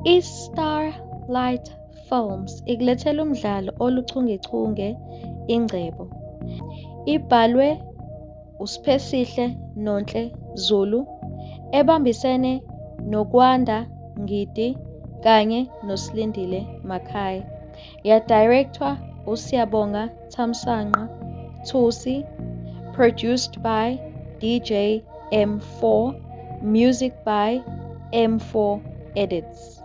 I-Starlight Films ikulethele umdlalo oluchungechunge Ingcebo. Ibhalwe uSiphesihle Nonhle Zulu ebambisene noKwanda Ngidi kanye noSilindile Makhaya. Yadayrekthwa uSiyabonga Thamsanqa Thusi. Produced by DJ M4. Music by M4 Edits.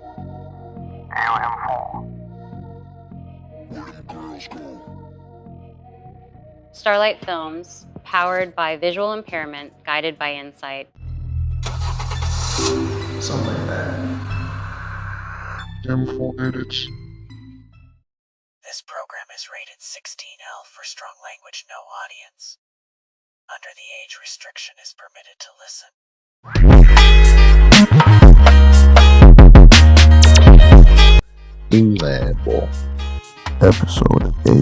Starlight Films, powered by visual impairment, guided by insight. Something like that. M4 Edits. This program is rated 16L for strong language, no audience. Under the age restriction is permitted to listen. Ingcebo. Episode 8.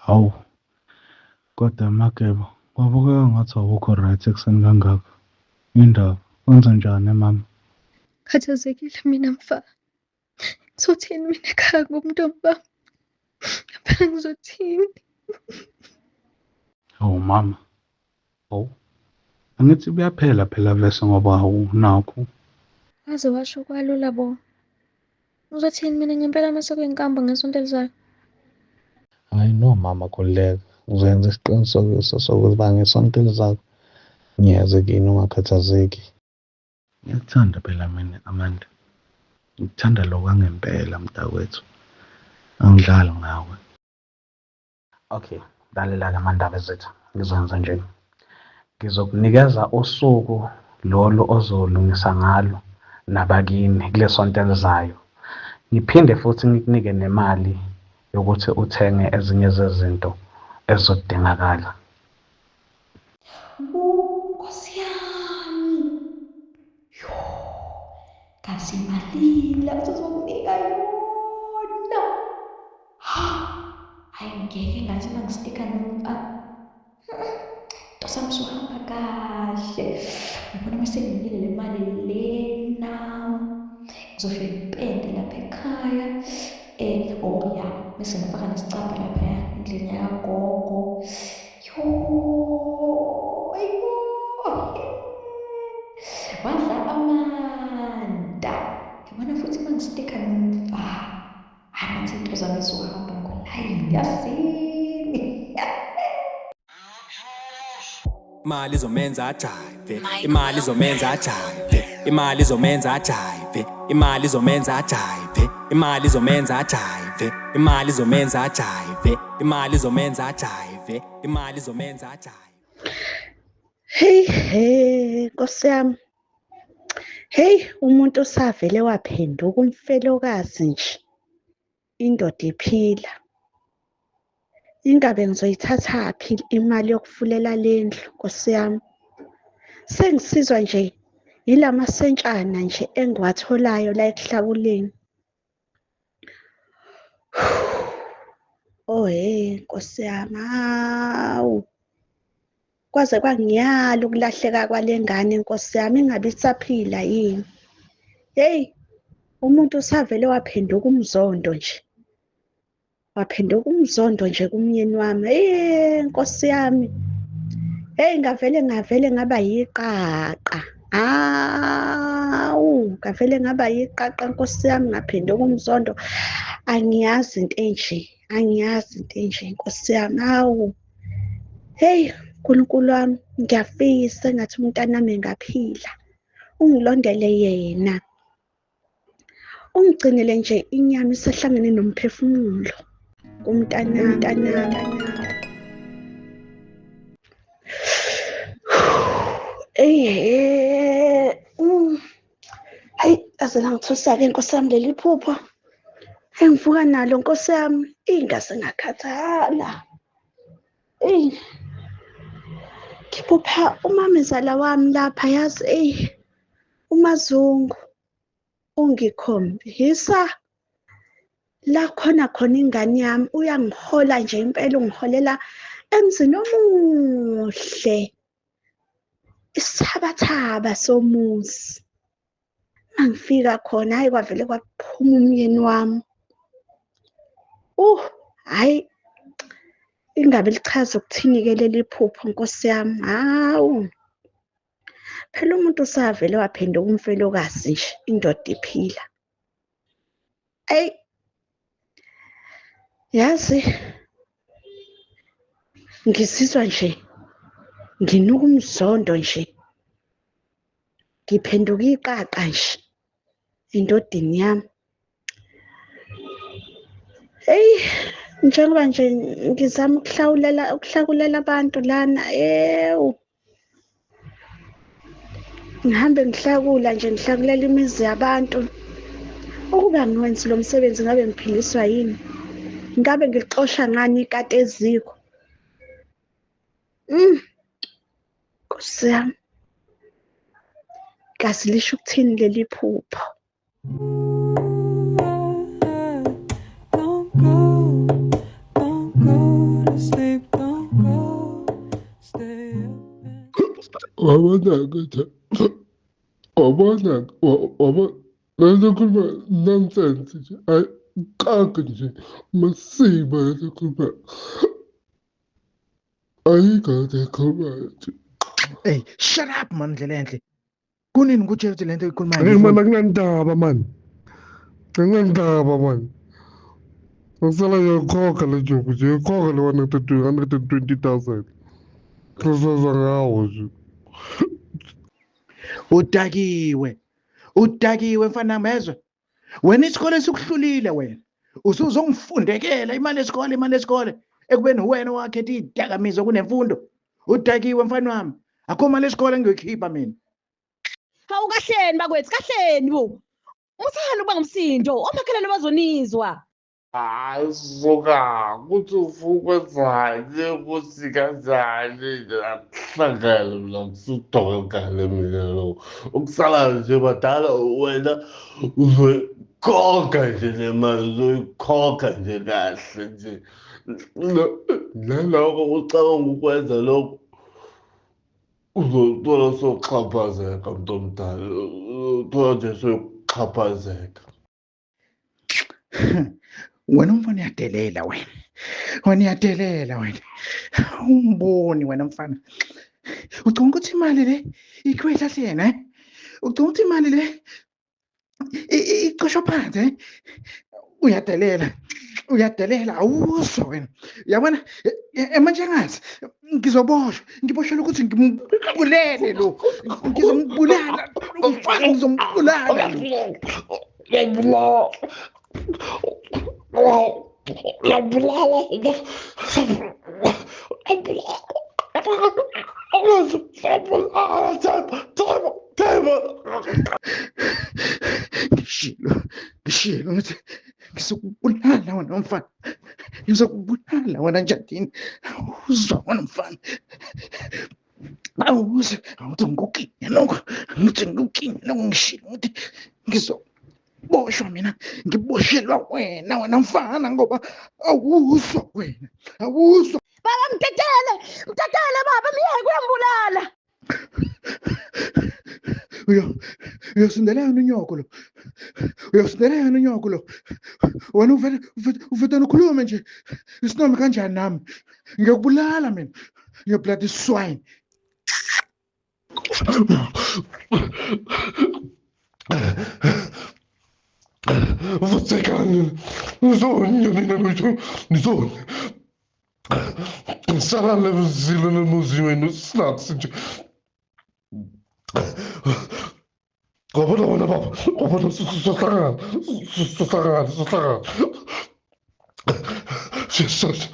Hawu, kodwa Makebo, kwabukeka ngathi awukho right ekuseni kangaka. Indaba, wenza njani mama? Khathazekile mina mfa. Ngizothini mina ekhaya kumntombi wami? Phela ngizothini? Hawu mama. Hawu. Angithi kuyaphela phela vese ngoba awunakho. Waze washo kwalula bo. Ngizothini mina ngempela mase kuyinkamba ngesonto elizayo? Hayi no mama Khuleka. Uzenza isiqinisekiso sokuthi bangesonto elizayo ngiyeze kini ungakhathazeki. Ngiyakuthanda phela mina Amanda. Ngikuthanda lo kwangempela mntakwethu. Angidlali ngawe. Okay, lalela lamandaba ezethu. Ngizokwenza nje. Ngizokunikeza usuku lolo ozolungisa ngalo nabakini kulesonto elizayo. Ngiphinde futhi ngikunike nemali yokuthi uthenge ezinye zezinto ezizodingakala. Nkosi yami. Yo. Kazi malila uzokunika yona. Hayi ngeke ngathi mangistika nomfa. Tosam suhamba kahle. Ngibona mase ngilile le mali lena. Ngizofika ngipende lapha ekhaya. Oh ya, bese ngifaka nesicabha lapha endlini yagogo. Yo, ayibo. Wadla amanda. Ngibona futhi mangistika nomfa. Hayi manje into zami zizohamba ngolayini yasini. Imali izomenza ajive, imali izomenza ajive, imali izomenza ajive, imali izomenza ajive, imali izomenza ajive, imali izomenza ajive, imali izomenza ajive, imali izomenza ajive. Hey, Nkosi yami. Hey, umuntu usavele waphenduka umfelokazi nje. Indoda iphila. Ingabe ngizoyithathaphi imali yokufulela lendlu, Nkosi yami. Sengisizwa nje yilamasentshana nje engiwatholayo la ekuhlakuleni. Oh hey, Nkosi yami. Hawu. Kwaze kwangiyala ukulahleka kwalengane Nkosi yami ingabe isaphila yini. Hey, umuntu usavele waphenduka umzondo nje. Waphenduka umzondo nje kumyeni wami. Hey, Nkosi yami. Hey, ngavele ngaba yiqaqa. Awu, ngavele ngaba yiqaqa Nkosi yami ngaphenduka umzondo. Angiyazi into enje. Angiyazi into enje Nkosi yami. Awu. Hey, Nkulunkulu wami, ngiyafisa engathi umntanami engaphila. Ungilondele yena. Ungigcinele nje inyama isehlangene nomphefumulo. Umntanami. Hayi, aze langithusa-ke Nkosi yami leli phupho. Engivuka nalo Nkosi yami, ingase ngakhathala. Ngibopha umamezala wami lapha yazi uMazungu ungikhombisa la khona ingane yami uyangihola nje impela ungiholela emzini omuhle isithabathaba somuzi mangifika khona hayi kwavele kwaphuma umyeni wami hayi ingabe lichaza ukuthini-ke leli phupho Nkosi yami hawu phela umuntu usavele waphenduka umfelokazi nje indoda iphila yazi ngizizwa nje nginuka umzondo nje ngiphenduka iqaqa nje endodeni yami njengoba nje ngizama ukuhlakulela abantu lana ngihambe ngihlakula nje ngihlakulela imizi yabantu ukuba ngiwenzi lo msebenzi ngabe ngiphiliswa yini ngabe ngilixosha ngani ikati eziko Nkosi yami kazi lisho ukuthini leli phupho Lento khuluma nonsense nje ayikaqi nje masiba lento khuluma ayikade khuluma nje. Hey, shut up man Ndlelenhle. Kunini ngikutshela ukuthi lento ikhulumayo? Hey man akunandaba man. Akunandaba man. Ngisala yakhokha le job nje yakhokha le 120,000. Kuzoza ngawo nje. Udakiwe mfana mezwe. Wena isikole sikuhlulile wena. Usuzongifundekela imali yesikole. Ekubeni wena wakhetha idakamizwa kunemfundo. Udakiwe mfana wami. Akho mali yesikole ngiyokhipha mina. Hawu kahleni bakwethu kahleni bo. Uthanda uba ngumsindo. Omakhelwane bazonizwa. Hayi soka kuthi ufukwenzani ukuthi kanjani akuhlangane mina ngisudokokale mina lo ukusala nje badala wena uzoyikhokha nje le mali uzoyikhokha nje kahle nje naloko ucabanga ukwenza lokho uzothola sokuxhaphazeka mntu omdala uzothola nje sokuxhaphazeka. Wena mfana uyadelela wena. Umboni wena mfana. Ucabanga ukuthi imali le ikwehla hlena Ucabanga ukuthi imali le iqoshwa phansi Uyadelela awuzwa wena. Yabona manje ngazi ngizoboshwa. Ngiboshela ukuthi ngimbulele lo. Ngizombulala umfana ngizombulala. Ngishilo ngithi ngizokubulala wena mfana. Ngizokubulala wena njadini. Awuzwa wena mfana. Awuzwa ukuthi ngikukinye lokho. Ngishilo ukuthi ngizoboshwa mina. Ngiboshelwa wena mfana ngoba awuzwa wena. Awuzwa. Baba mtetele baba miyeke uyambulala. Uyosindelela unyoko lo. Wena uvete ukhulume nje. Isinoma kanjani nami? Ngiyokubulala mina. You bloody swine. Vudzekani nizonye mina lutho nizonye ngisala lezilo nemuzi wenu snacks nje wabona baba wabona sohlakala Jesus.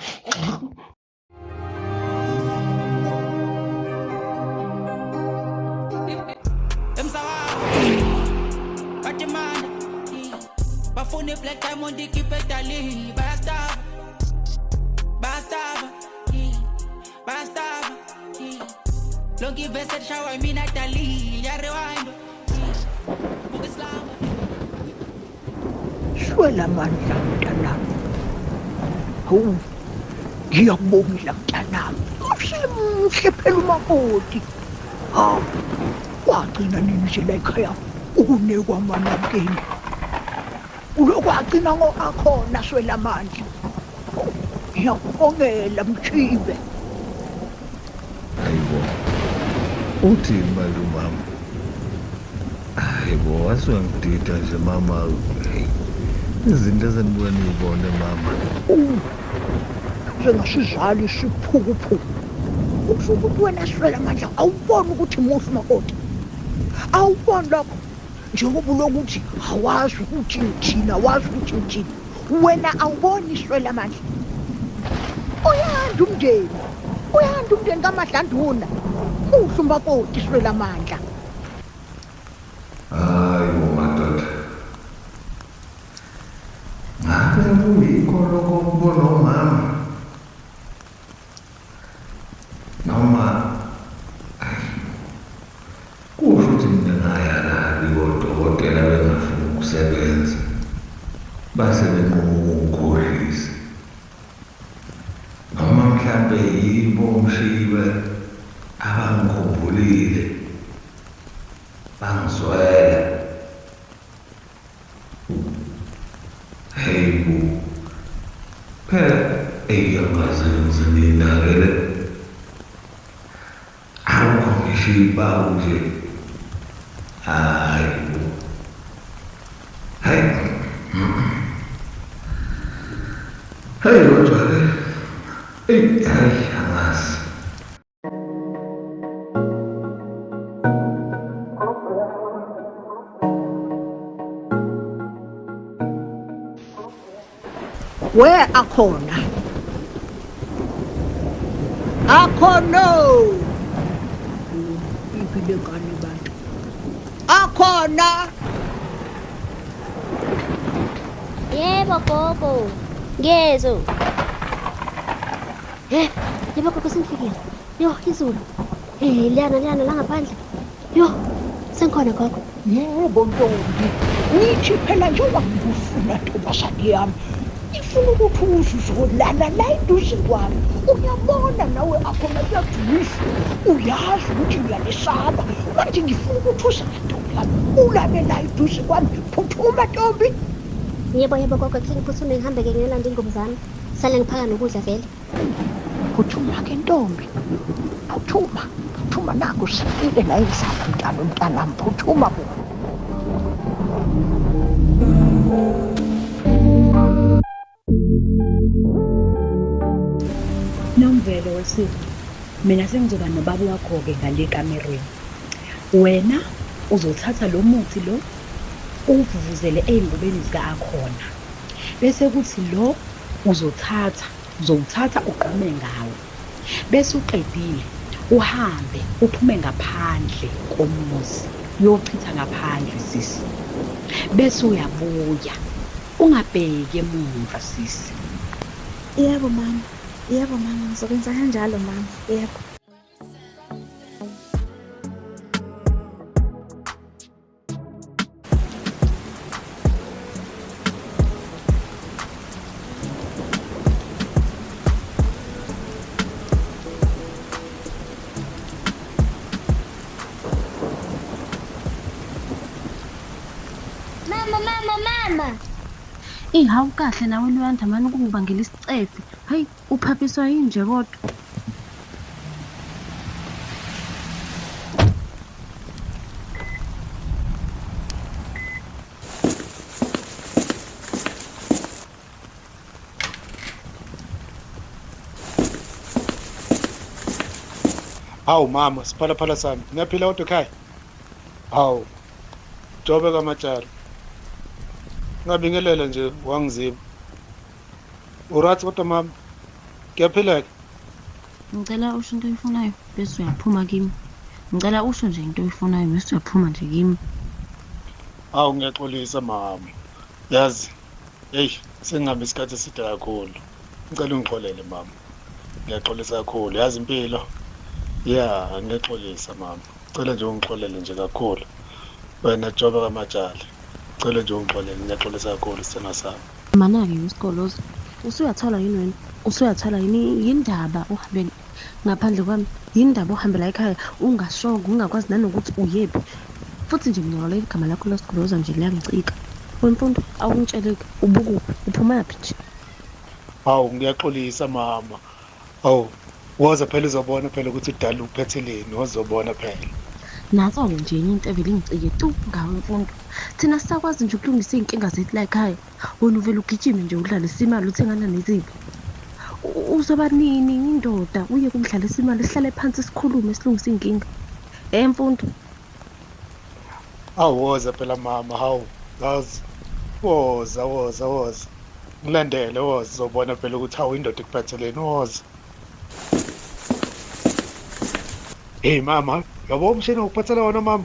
Bafune black diamond ikipetali basta lonke ivese lishawa mina Dali ya rewind buka Islam Swela mandla mntanami. Hawu. Ngiyakubonga mntanami. Usemhle phela umakoti. Ha. Wagcina nini nje la ekhaya ukunekwa amanabukeni. Ulokwagcina ngokakhona swela mandla. Ngiyakubongela Mchibe. Uthi manje umama. Hayibo wasengidida nje mama. Izinto ezenibona niyibone mama. Njengasizali siphukuphuku. Usho ukuthi wena swela manje awuboni ukuthi muhle umakoti. Awuboni lokho. Njengoba ulokuthi awazi ukuthi uthina, wazi ukuthi uthina. Wena awuboni swela manje. Uyanda umndeni kaMadlanduna. Muhle umakoti swela amandla. Hayibo madoda. Ngabe kuyikho lokho kubona umama. Noma kusho ukuthi mina ngayala odokotela bengafuni ukusebenza. Base benquma ukukhohlisa. Noma mhlambe yibo Mshibe abangikhumbulile. Bangizwela. Hayibo. Phela eyangaze ngizinakele. Awukho ngisho ibawu nje. Hayibo. Hayi. Hayi kodwa ke. Hayi angazi. Where akhona? Akhono. Iphile ngani bantu? Akhona. Yebo gogo. Ngezo. Yebo gogo sengifikile. Yo, izulu. Liyana la ngaphandle. Yo, sengikhona gogo. Yebo ntombi. Nithi phela njengoba ngikufuna ntombazane yami. Ngifuna ukuthi uzolala la eduze kwami. Uyabona nawe akhona kuyajulisa. Uyazi ukuthi ngiyalesaba. Manje ngifuna ukuthi uzentombi yami. Ulale la eduze kwami. Phuthuma ntombi. Yebo gogo, sengiphuthume ngihambe ke ngiyolanda ingoma zami. Sale ngiphaka nokudla vele. Phuthuma ke ntombi. Phuthuma naku sifike la ezaba mntanami. Phuthuma bo. Nomvelo wesifo. Mina sengizoba nobaba wakho-ke ngale kamerweni. Wena uzothatha lo muthi lo uvuvuzele ey'ngubeni zika-akhona. Bese kuthi lo uzowuthatha uqhume ngawo. Bese uqedile uhambe uphume ngaphandle komuzi. Uyochitha ngaphandle sisi. Bese uyabuya. Ungabheki emuva sisi. Yebo mama, ngizokwenza kanjalo mama. Yebo. Mama. Hawu kahle nawe Lwanda mani ukungibangela isicefe. Hayi, uphaphiswa yini nje kodwa? Hawu mama, siphalaphala sami. Ngiyaphila kodwa ekhaya. Hawu. Jobe kamatshalo. Ngabingelela nje wangiziba. Urathi kodwa mama. Kuyaphileka. Ngicela usho into oyifunayo bese uyaphuma kimi. Ngicela usho nje into oyifunayo bese uyaphuma nje kimi. Hawu ngiyaxolisa mama. Yazi. Hey, sengihambe isikhathi eside kakhulu. Ngicela ungixolele mama. Ngiyaxolisa kakhulu. Yazi impilo Ya, ngiyaxolisa mama. Cela nje ungixolele nje kakhulu. Wena Jobe kaMatshali. Cela nje ungixolele, ngiyaxolisa kakhulu sithena sami. Mana-ke uSigoloza, usuyathola yini wena? Usuyathola yini yindaba uhambe ngaphandle kwami? Yindaba uhambela ekhaya ungashongo ungakwazi nanokuthi uyephi? Futhi nje mina ngale igama lakho laSigoloza nje liyangicika. Wemfundo awungitsheleke ubukuphi? Uphumaphi nje? Hawu ngiyaxolisa mama. Hawu woza phela uzobona phela ukuthi udala uphetheleni, wozobona phela. Naso-ke nje enye into evele ingicike tu ngawe mfundo. Thina sisakwazi nje ukulungisa iy'nkinga zethu la ekhaya. Wena uvele ugijime nje udlalisa imali uthengana neziphi. Uzoba nini indoda uye kumdlalisa imali sihlale phansi sikhulume silungise iy'nkinga. Mfundo. Hawu woza phela mama, hawu yazi. Woza. Ngilandele woza uzobona phela ukuthi hawu indoda ekuphatheleni woza. Hey mama, yabo umshini ukuphathela wona mama.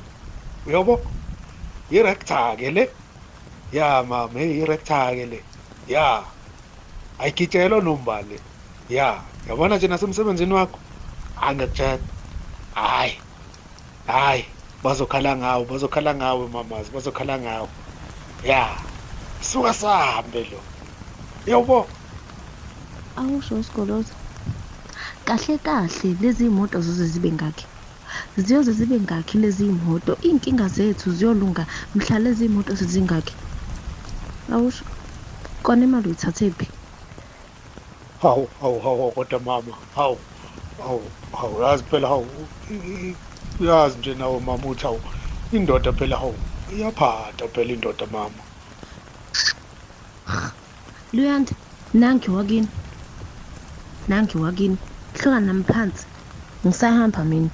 Uyabo? Irector-ke le. Ya mama, hey irector-ke le. Ya. Ayigitshelo nombale. Ya, yabona nje nasemsebenzini wakho. Angakutshela. Hayi. Bazokhala ngawe mamazi, bazokhala ngawe. Ya. Suka sahambe lo. Yabo. Awusho uSigoloza. Kahle lezi moto zibe ngakhi. Ziyoze zibe ngakhi lezi moto. Iy'nkinga zethu ziyolunga mhla lezi moto zingakhi. Awusho. Kona imali uyithathephi? Hawu kodwa mama. Hawu. Yazi phela hawu. Uyazi nje nawe mama uthi hawu. Indoda phela hawu. Iyaphatha phela indoda mama. Luyanda, nangi wakini. Hluka nami phansi. Ngisahamba mina.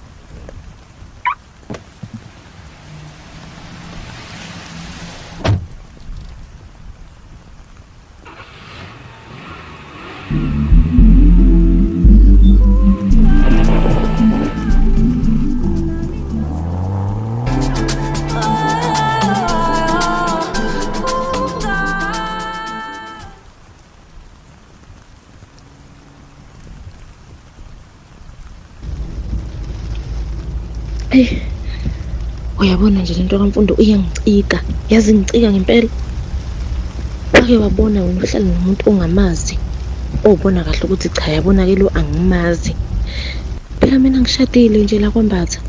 Uyabona nje lento kaMfundo iyangicika. Yazi ngicika ngempela. Wake wabona wena uhlala nomuntu ongamazi. Obona kahle ukuthi cha yabona ke lo angimazi. Phela mina ngishadile nje la kwaMbatha.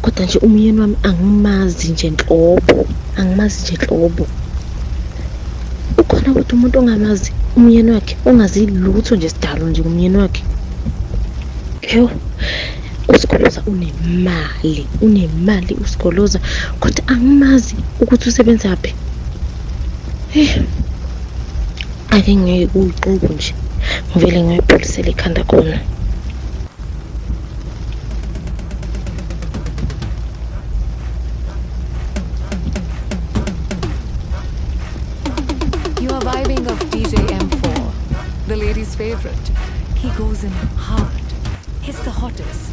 Kodwa nje umyeni wami angimazi nje nhlobo. Ukhona kodwa umuntu ongamazi umyeni wakhe, ongazi lutho nje sidalo nje umyeni wakhe. Yo. uSigoloza unemali uSigoloza kodwa angimazi ukuthi usebenzaphi. Ake ngeke kuyiqobo nje ngivele ngiyipholisele ikhanda khona. You are vibing of DJ M4, the ladies' favorite. He goes in hard. He's the hottest.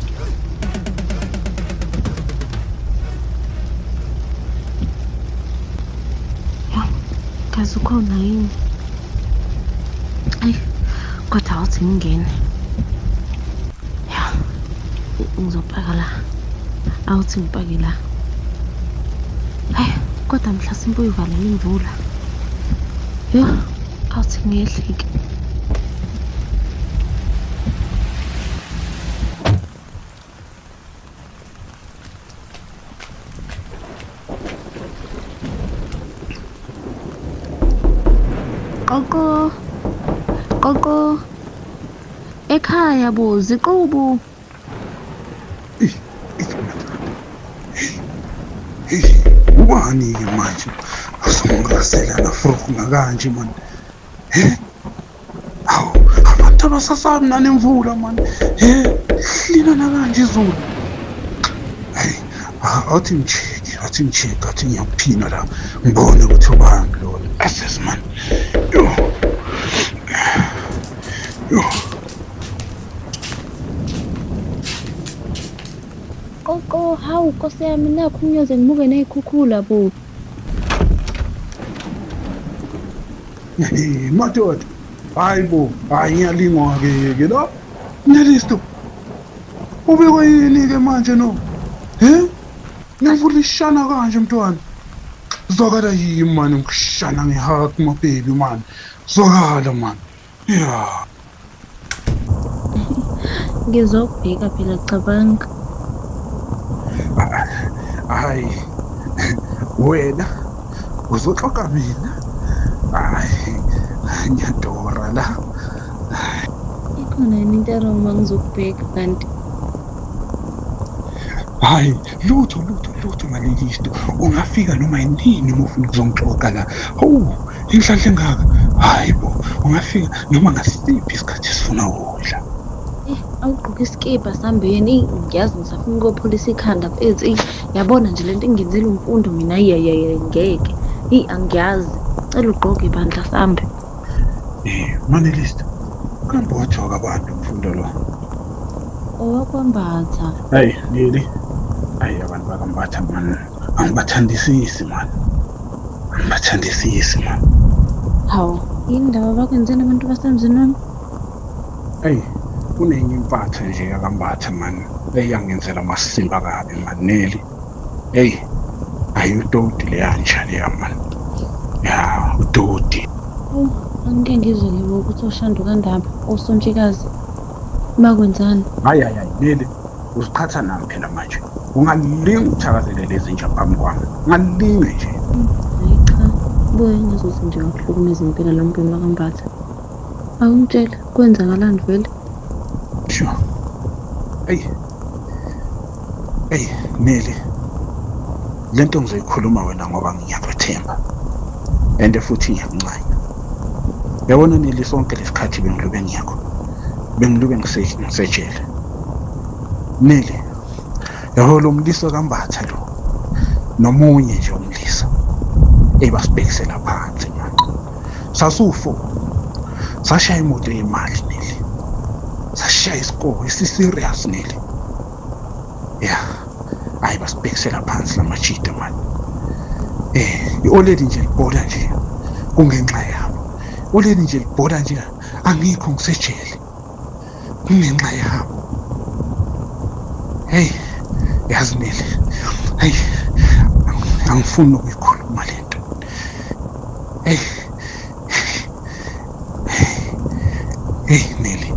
Kazi ukhona yini? Ayi, kodwa awuthi ngingene. Ya, ngizopaka la. Awuthi ngipake la. Hayi, kodwa mhlasimpe uyivalele imvula. Yo, awuthi ngehlike. Qoko. Ekhaya bo ziqubu. Ubani ke manje? Asongasela na froku ngakanje man. Awu, abantu abasasabi nanemvula man. Lina nakanje izulu. Hey, athi ngicheke, athi ngiyaphina la. Ngibone ukuthi ubani lo. Access man. Yo. Qoko, hawu Nkosi yami nakho umnyoze ngimuke ney'khukhula bo. Madoda, hayi bo, hayi ngiyalingwa ke la. Nelisto. Ubekwe yini-ke manje no? Ngiyavulishana kanje mntwana. Zokala yini mani ngikushana ngihug my baby man. Zokala man. Yeah. Ngizokubheka phela cabanga. Hayi. Wena uzoxoxa mina. Hayi. Ngiyadora la. Ikhona yini into erong uma ngizokubheka kanti? Hayi, lutho ngalelisto. Ungafika noma yini uma ufuna ukuzongixoxa la. Hawu, inhlanhla engaka. Hayi bo, ungafika noma ngasiphi isikhathi esifuna ukudla. Awugqoke iskipa sambeni, ngiyazi ngisafuna ukopholisa ikhanda mfethu. Yabona nje lento engenzela umfundo mina ngeke. Angiyazi. Cela ugqoke bandla sambe. Manelista. Kambe wajoka abantu umfundo lo. Owakwambatha. Hayi, Lili. Hayi abantu bakambatha man. Angibathandisisi man. Hawu, yini ndaba bakwenzeni abantu basemzini wami? Hayi, kunenye impatho nje yakambatha man. Eyangenzela amasimba kabi man Neli. Hey, ayudodi leyantsha leya man. Ya, udodi. Angike ngizwe ukuthi ushando kandaba usontshikazi. Makwenzani? Hayi Neli. Uziqhatha nami phela manje. Ungalinga ukuthakazelela lezi nje phambi kwami. Ungalinge nje. Cha, buye ngizothi nje ngokuhlukumeza impela lo mpilo wakambatha. Awungitshela kwenzakalani vele? Sure. Hey, Neli. Lento ngizoyikhuluma wena ngoba ngiyakwethemba. And futhi ngiyancanya. Yabona Neli sonke lesikhathi bengilube ngiyakho. Bengilube ngisejele. Neli. Yabo lo mliso kambatha lo. Nomunye nje umliso. Basibhekisela phansi man. Sasufo. Sashaya imoto yemali Neli. Sashaya isikole serious Neli. Yeah. Basibhekisela phansi lamachita man. Already nje libhoda nje. Kungenxa yabo. Already nje libhoda nje angikho ngisejele. Kungenxa yabo. Hey, yazi Neli. Hey. Angifuni ukuyikhuluma lento. Hey, Neli.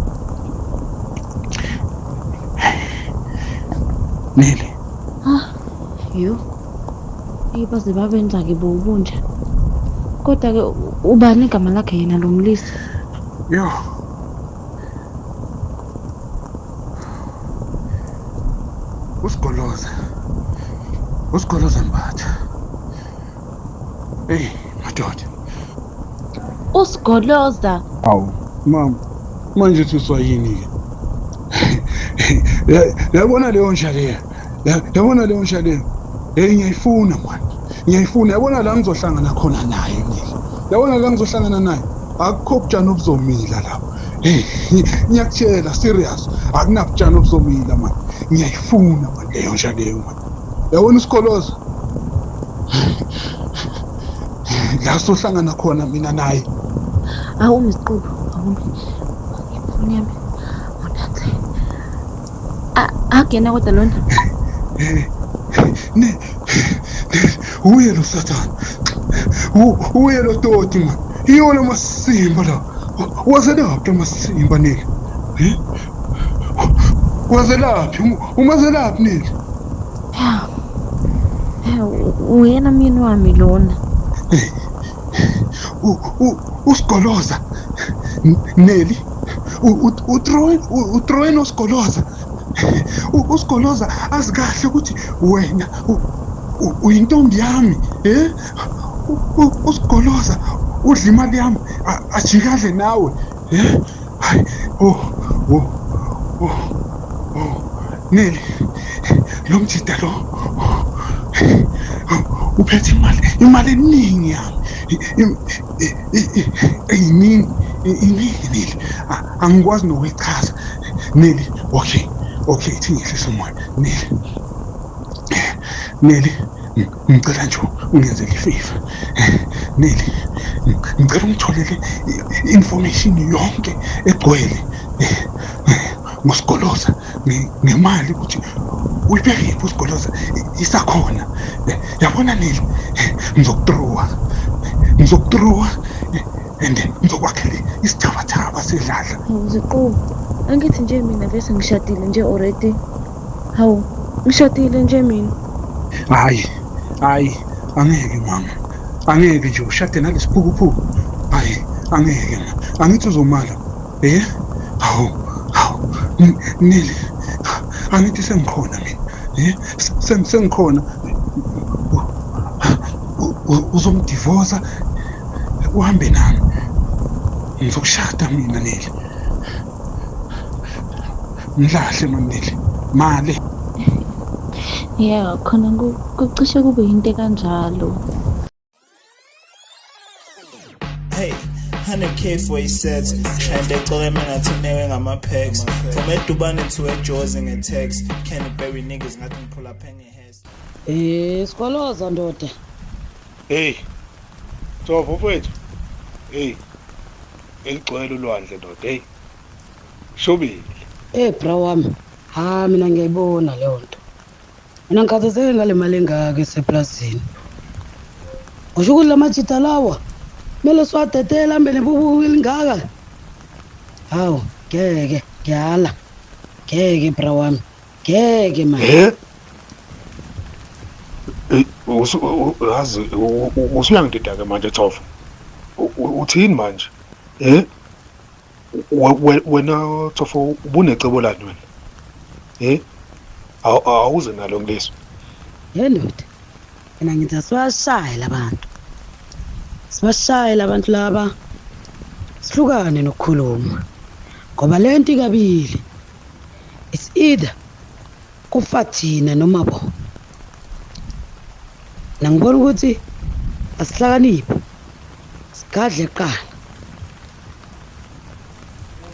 Neli. Yo. Ibaze babenza ngibo ubunje. Kodwa ke ubani igama lakhe yena lo mlisi? Yo. Usigoloza Mbatha. Hey, madoda. Usigoloza. Hawu, mama. Manje tuswa yini ke? Yabona leyo nshaleyo. Yabona leyo nshaleyo. Ngiyayifuna manje. Ngiyayifuna. Yabona la ngizohlangana khona naye Neli. Yabona la ngizohlangana naye. Akukho bujana obuzomila lapho. Hey, ngiyakutshela serious. Akunabujana obuzomila manje. Ngiyayifuna manje leyo nshaleyo manje. Yabona usigoloza. La sohlangana khona mina naye. Awumi isiqulu, awumi. Ifoni yami. Unathe. Akena kodwa lona. Uye lo Satan. Uye lo doti man. Iyo lo masimba la. Wazelaphi amasimba Neli? Wazelaphi? Umazelaphi Neli? Uyena mini wami lona. Usigoloza. Neli. Utroen usigoloza. Usigoloza azikahle ukuthi wena uyintombi yami, usigoloza udla imali yami ajikadle nawe, hayi Neli lo mjida lo uphethe imali eningi yami, iningi Neli, angikwazi nokuyichaza Neli. Okay, ithi ngihlise umoya Neli, ngicela nje ungenzele ifavor Neli, ngicela ungitholele information yonke egcwele ngusigoloza ngemali ukuthi uyibekephi usigoloza isakhona. Yabona Nile, ngizokutrowa and ngizokwakhela isithabathaba sedladla. Awuziqobi. Angithi nje mina bese ngishadile nje already. Hawu, ngishadile nje mina. Hayi, angeke mama. Angeke nje ushade nalesiphukuphuku. Hayi, angeke ma. Angithi uzomala. Hawu. Nile. Angithi sengikhona mina. Sengikhona. Uzomdivorce uhambe nami. Ngizokushada mina Nile. Ngilahle Nile. Mali. Yeah, khona kucishe kube into kanjalo. Hey, 100K for his sets. And they call him and to me on my pegs. From a Duban to a Jaws in a text. Can't bury niggas, nothing pull up in your heads. Sikoloza ndoda. Hey. Tofo mfethu. Hey. Eligcwele ulwandle ndoda. Hey. Shobile. Bra wami. Mina ngiyayibona leyo nto. Mina ngikhathazeke ngale mali engaka eseplazini. Usho ukuthi lamajita lawa mele siwadedela hambe nebubuku elingaka. Hawu, ngeke, ngiyala. Ngeke bra wami. Ngeke manje. Usuyangidida-ke manje Tofo. Uthini manje? Wena Tofo ubunecebo lani wena? Awuze nalo ngileso. Ndoda. Mina ngithi asiwashaye labantu. Sibashaye labantu laba. Sihlukane nokukhuluma. Ngoba lento ikabili. It's either kufa thina noma bo. Ngibona ukuthi asihlakaniphe. Sigadle qala.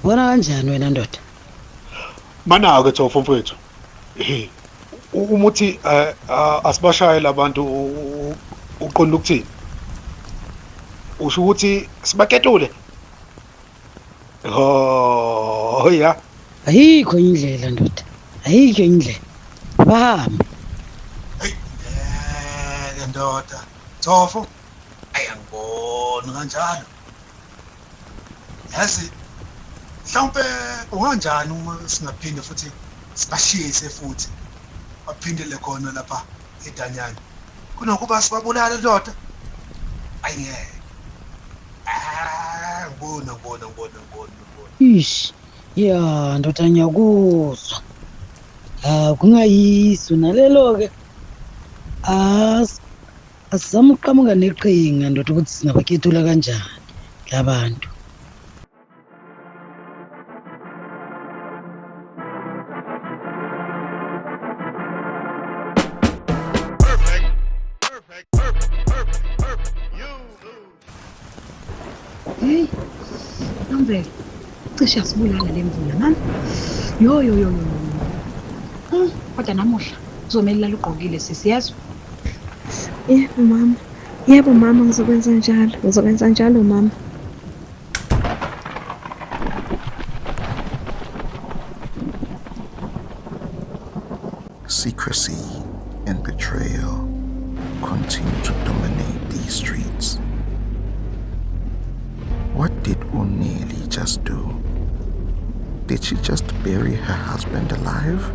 Bona kanjani wena ndoda? Mana-ke Tofo mfethu. Umuthi asibashaye labantu uqonda ukuthini? Usho ukuthi sibaketule? Ya. Ayikho indlela ndoda. Ayikho indlela. Bahambe. Ndoda. Tofo. Ayangibona kanjalo. Yazi mhlawumbe unganjani uma singaphinde futhi sibashiyise futhi baphindele khona lapha eDanyani kunokuba sibabulala ndoda. Ayingeke. Ngibona. Ish. Ya ndoda ngiyakuzwa. Kungayisu nalelo ke. Asizama uqhamuka neqhinga ndoda ukuthi singabaketula kanjani labantu. Hey, Nomvelo, cishe asibulala le mvula mama. Yo. Kodwa namuhla uzomela lala ugqokile sisiyazwa. Mama. Yebo mama, ngizokwenza njalo mama. Secrecy and betrayal continue to dominate these streets. What did Uneli just do? Did she just bury her husband alive?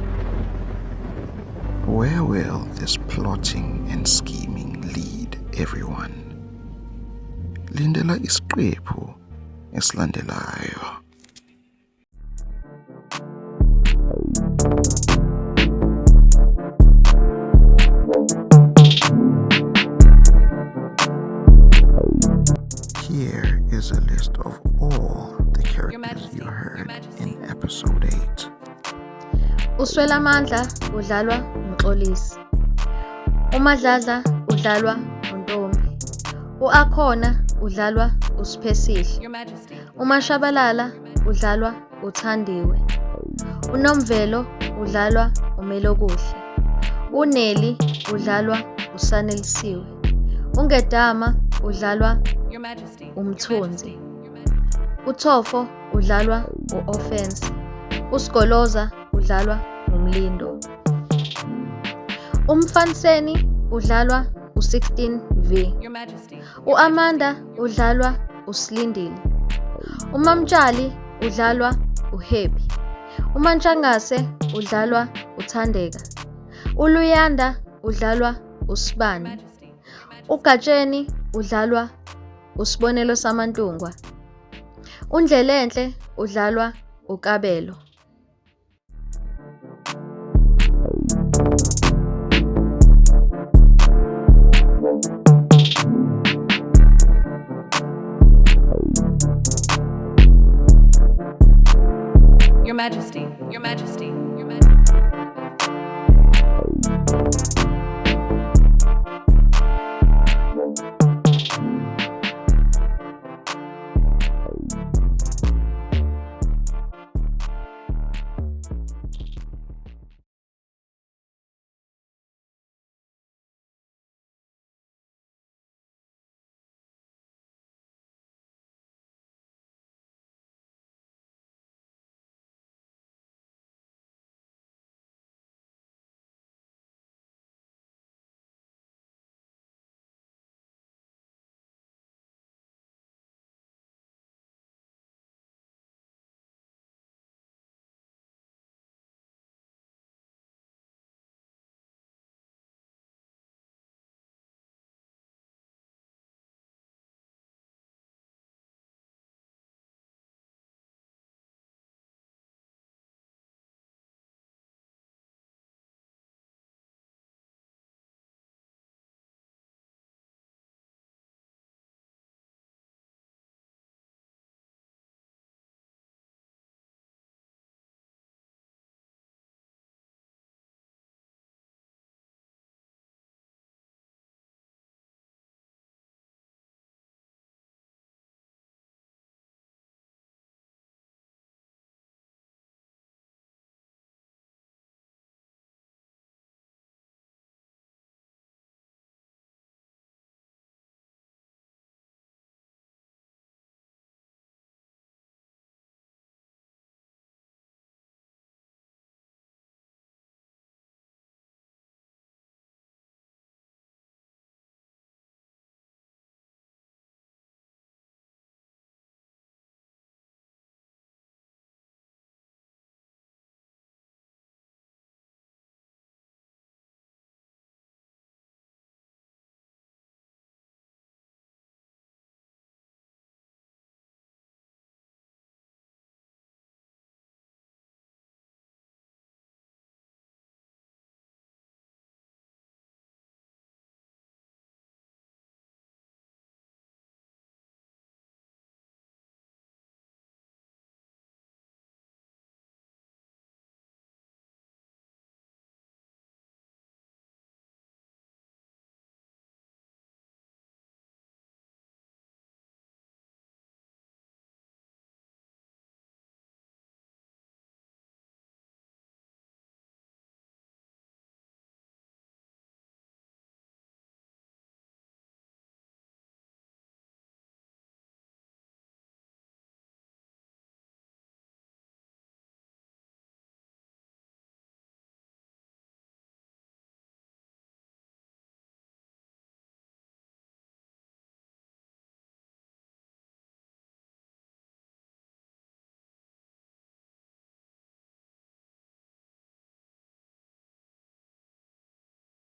Where will this plotting and scheming lead everyone? Lindela isiqephu esilandelayo. Here is a list of all the characters you heard in episode 8. Uswelamandla udlalwa uMxolisi. uMadladla udlalwa uNtombi. uAkhona udlalwa uSiphesihle. uMashabalala udlalwa uThandiwe. uNomvelo udlalwa uMelokuhle. uNeli udlalwa uSanelisiwe. uNgedama udlalwa uMthunzi. uThofo udlalwa u-Offense. uSigoloza udlalwa nguMlindo. uMfaniseni udlalwa u16V. uAmanda udlalwa uSilindile. uMamtshali udlalwa uHappy. uMantshangase udlalwa uThandeka. uLuyanda udlalwa uSibani. uGatsheni udlalwa uSibonelo Samantungwa. uNdlelenhle udlalwa uKabelo. Your Majesty, Your Majesty.